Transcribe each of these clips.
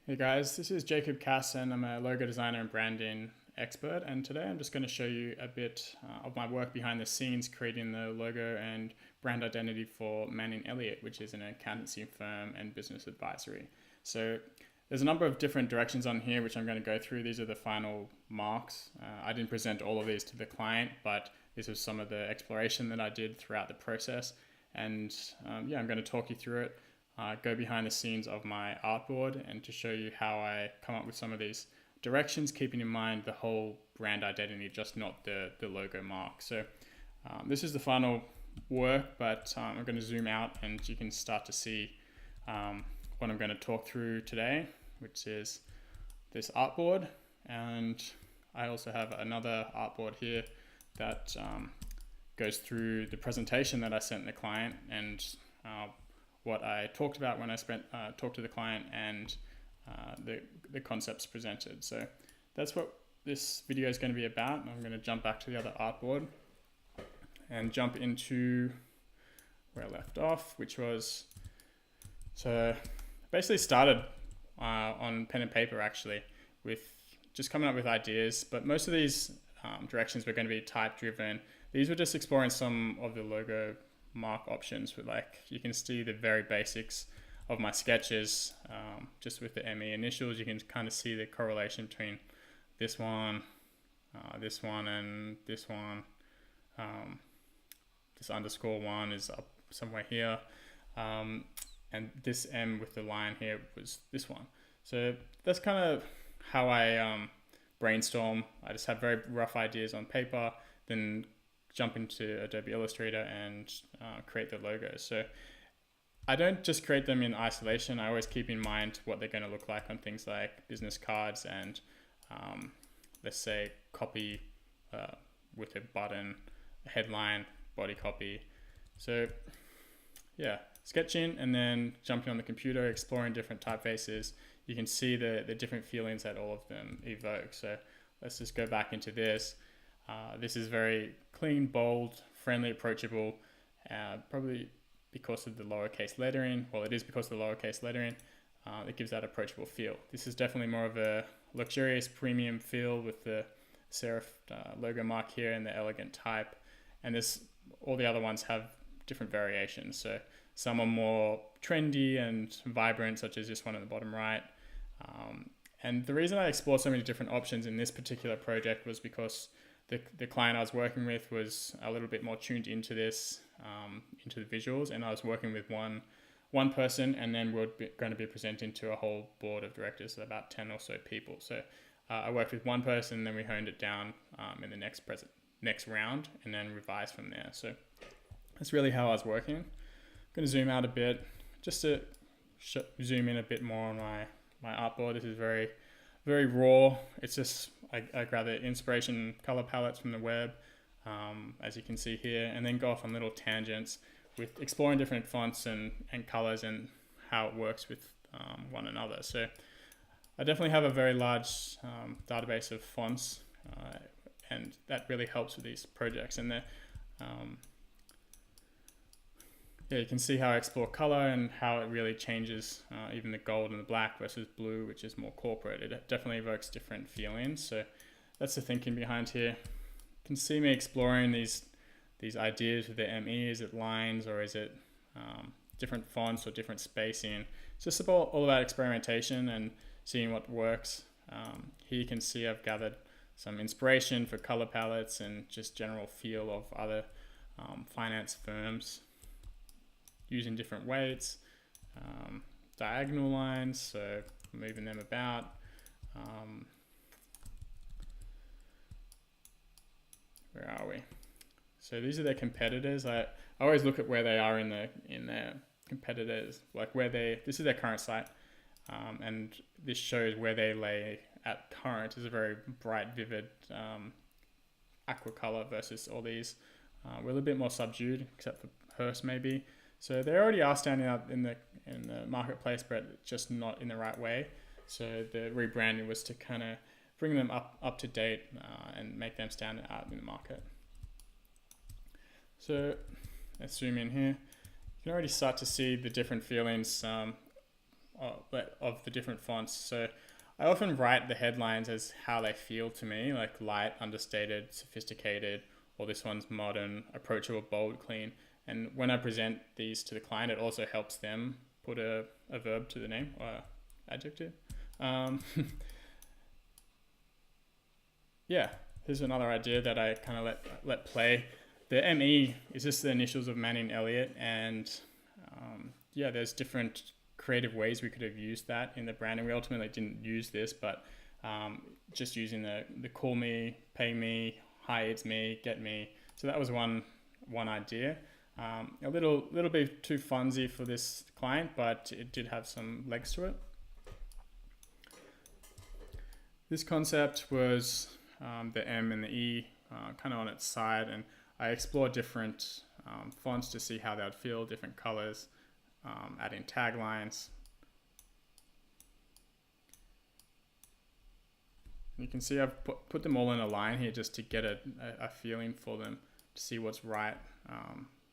Hey guys, this is Jacob Cass and I'm a logo designer and branding expert, and today I'm just going to show you a bit of my work behind the scenes creating the logo and brand identity for Elliott, which is an accountancy firm and business advisory. So there's a number of different directions on here which I'm going to go through. These are the final marks. I didn't present all of these to the client, but this was some of the exploration that I did throughout the process, and I'm going to talk you through it. Go behind the scenes of my artboard and to show you how I come up with some of these directions, keeping in mind the whole brand identity, just not the logo mark. So this is the final work, but I'm going to zoom out and you can start to see what I'm going to talk through today, which is this artboard. And I also have another artboard here that goes through the presentation that I sent the client and what I talked about when I talked to the client and the concepts presented. So that's what this video is going to be about. I'm going to jump back to the other artboard and jump into where I left off, which was, so basically started on pen and paper actually, with just coming up with ideas, but most of these directions were going to be type driven. These were just exploring some of the logo mark options, with like you can see the very basics of my sketches, just with the Emmy initials. You can kind of see the correlation between this one and this one. This underscore one is up somewhere here, and this M with the line here was this one. So that's kind of how I brainstorm. I just have very rough ideas on paper, then jump into Adobe Illustrator and create the logos. So I don't just create them in isolation. I always keep in mind what they're going to look like on things like business cards and let's say copy with a button, a headline, body copy. So yeah, sketching and then jumping on the computer, exploring different typefaces. You can see the different feelings that all of them evoke. So let's just go back into this. This is very clean, bold, friendly, approachable, probably because of the lowercase lettering. Well, it is because of the lowercase lettering. It gives that approachable feel. This is definitely more of a luxurious premium feel with the serif logo mark here and the elegant type. And all the other ones have different variations. So some are more trendy and vibrant, such as this one at the bottom right. And the reason I explored so many different options in this particular project was because the client I was working with was a little bit more tuned into this, into the visuals, and I was working with one person, and then we're going to be presenting to a whole board of directors, so about 10 or so people. So I worked with one person, then we honed it down in the next round, and then revised from there. So that's really how I was working. I'm going to zoom out a bit, just to zoom in a bit more on my artboard. This is very, very raw. It's just I gather inspiration color palettes from the web, as you can see here, and then go off on little tangents with exploring different fonts and colors and how it works with one another. So I definitely have a very large database of fonts, and that really helps with these projects. And yeah, you can see how I explore color and how it really changes, even the gold and the black versus blue, which is more corporate. It definitely evokes different feelings. So that's the thinking behind here. You can see me exploring these ideas with the ME. Is it lines or is it different fonts or different spacing? It's just all about experimentation and seeing what works. Here you can see I've gathered some inspiration for color palettes and just general feel of other finance firms, using different weights, diagonal lines, so moving them about. Where are we? So these are their competitors. I always look at where they are in their competitors, like this is their current site, and this shows where they lay at current. Is a very bright, vivid aqua color versus all these. We're a little bit more subdued, except for Hearst maybe. So they already are standing out in the marketplace, but just not in the right way. So the rebranding was to kind of bring them up to date and make them stand out in the market. So let's zoom in here. You can already start to see the different feelings of the different fonts. So I often write the headlines as how they feel to me, like light, understated, sophisticated, or this one's modern, approachable, bold, clean. And when I present these to the client, it also helps them put a verb to the name or adjective. Yeah, here's another idea that I kind of let play. The ME is just the initials of Manning Elliott, and yeah, there's different creative ways we could have used that in the branding. We ultimately didn't use this, but just using the call me, pay me, hi, it's me, get me. So that was one idea. A little bit too funsy for this client, but it did have some legs to it. This concept was the M and the E kind of on its side, and I explored different fonts to see how they would feel, different colors, adding taglines. You can see I've put them all in a line here just to get a feeling for them, to see what's right.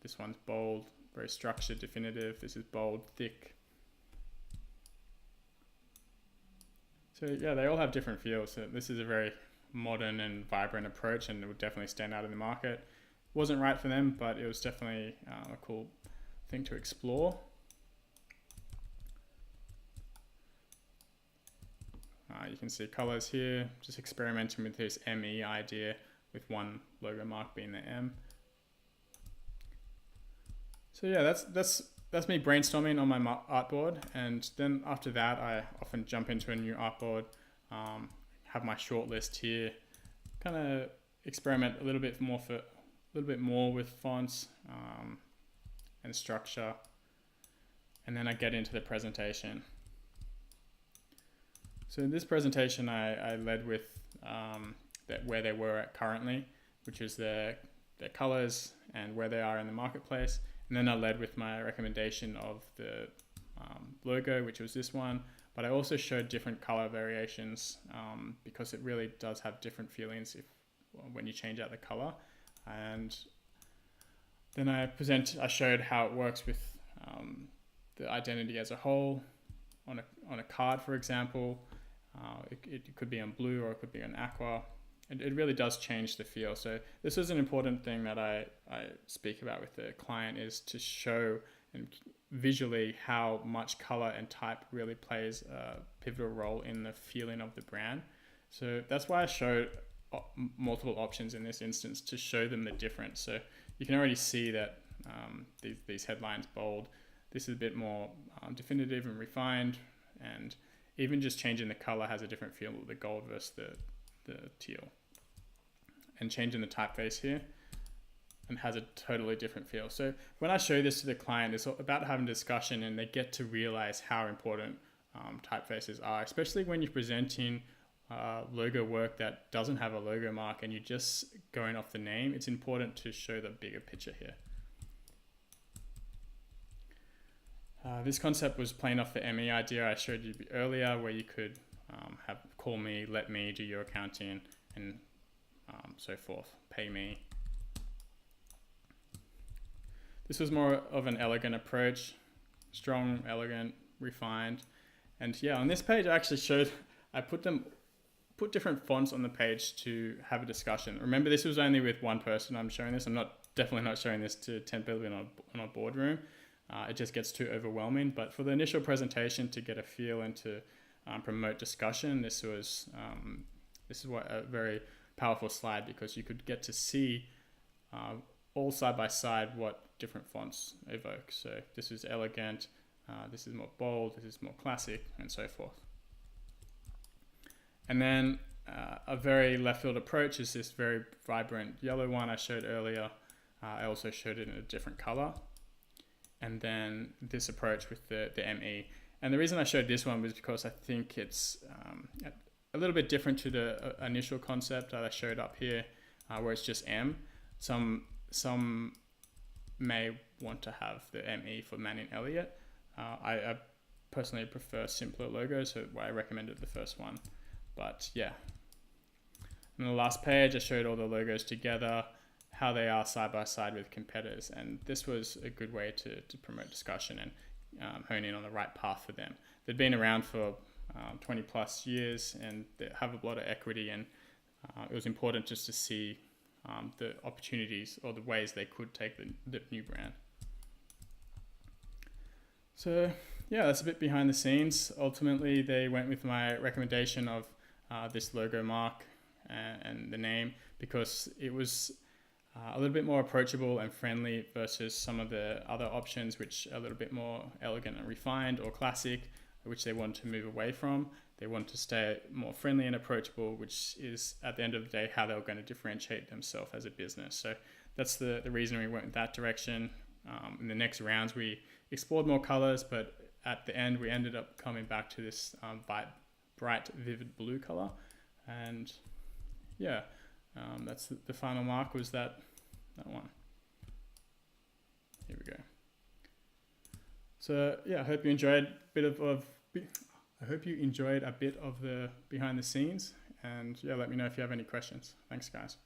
This one's bold, very structured, definitive. This is bold, thick. So yeah, they all have different feels. So this is a very modern and vibrant approach, and it would definitely stand out in the market. Wasn't right for them, but it was definitely a cool thing to explore. You can see colors here, just experimenting with this ME idea with one logo mark being the M. So yeah, that's me brainstorming on my artboard, and then after that I often jump into a new artboard, have my shortlist here, kind of experiment a little bit more with fonts and structure, and then I get into the presentation. So in this presentation, I led with where they were at currently, which is their colors and where they are in the marketplace. And then I led with my recommendation of the logo, which was this one. But I also showed different color variations because it really does have different feelings when you change out the color. And then I showed how it works with the identity as a whole on a card, for example. It could be on blue or it could be on aqua. It really does change the feel. So this is an important thing that I speak about with the client, is to show and visually how much color and type really plays a pivotal role in the feeling of the brand. So that's why I showed multiple options in this instance, to show them the difference. So you can already see that these headlines bold. This is a bit more definitive and refined, and even just changing the color has a different feel, the gold versus the teal. And changing the typeface here and has a totally different feel. So when I show this to the client, it's about having a discussion, and they get to realize how important typefaces are, especially when you're presenting logo work that doesn't have a logo mark and you're just going off the name. It's important to show the bigger picture here. This concept was playing off the ME idea I showed you earlier, where you could have call me, let me do your accounting, and so forth, pay me. This was more of an elegant approach, strong, elegant, refined. And yeah, on this page I actually showed, I put different fonts on the page to have a discussion. Remember, this was only with one person I'm showing this. I'm definitely not showing this to 10 people in a boardroom. It just gets too overwhelming. But for the initial presentation, to get a feel and to promote discussion, this is a very powerful slide, because you could get to see all side by side what different fonts evoke. So this is elegant, this is more bold, this is more classic, and so forth. And then a very left field approach is this very vibrant yellow one I showed earlier. I also showed it in a different color. And then this approach with the ME. And the reason I showed this one was because I think it's a little bit different to the initial concept that I showed up here, where it's just M. Some may want to have the ME for Manning Elliott. I personally prefer simpler logos, so I recommended the first one. But yeah. On the last page, I showed all the logos together, how they are side by side with competitors, and this was a good way to promote discussion and hone in on the right path for them. they'd been around for 20 plus years, and they have a lot of equity, and it was important just to see the opportunities or the ways they could take the new brand. So yeah, that's a bit behind the scenes. Ultimately, they went with my recommendation of this logo mark and the name, because it was a little bit more approachable and friendly versus some of the other options, which are a little bit more elegant and refined or classic, which they want to move away from. They want to stay more friendly and approachable, which is at the end of the day how they're going to differentiate themselves as a business. So that's the reason we went in that direction. In the next rounds, we explored more colors, but at the end, we ended up coming back to this bright, vivid blue color. And yeah, that's the final mark was that one. Here we go. So yeah, I hope you enjoyed a bit of the behind the scenes, and yeah, let me know if you have any questions. Thanks, guys.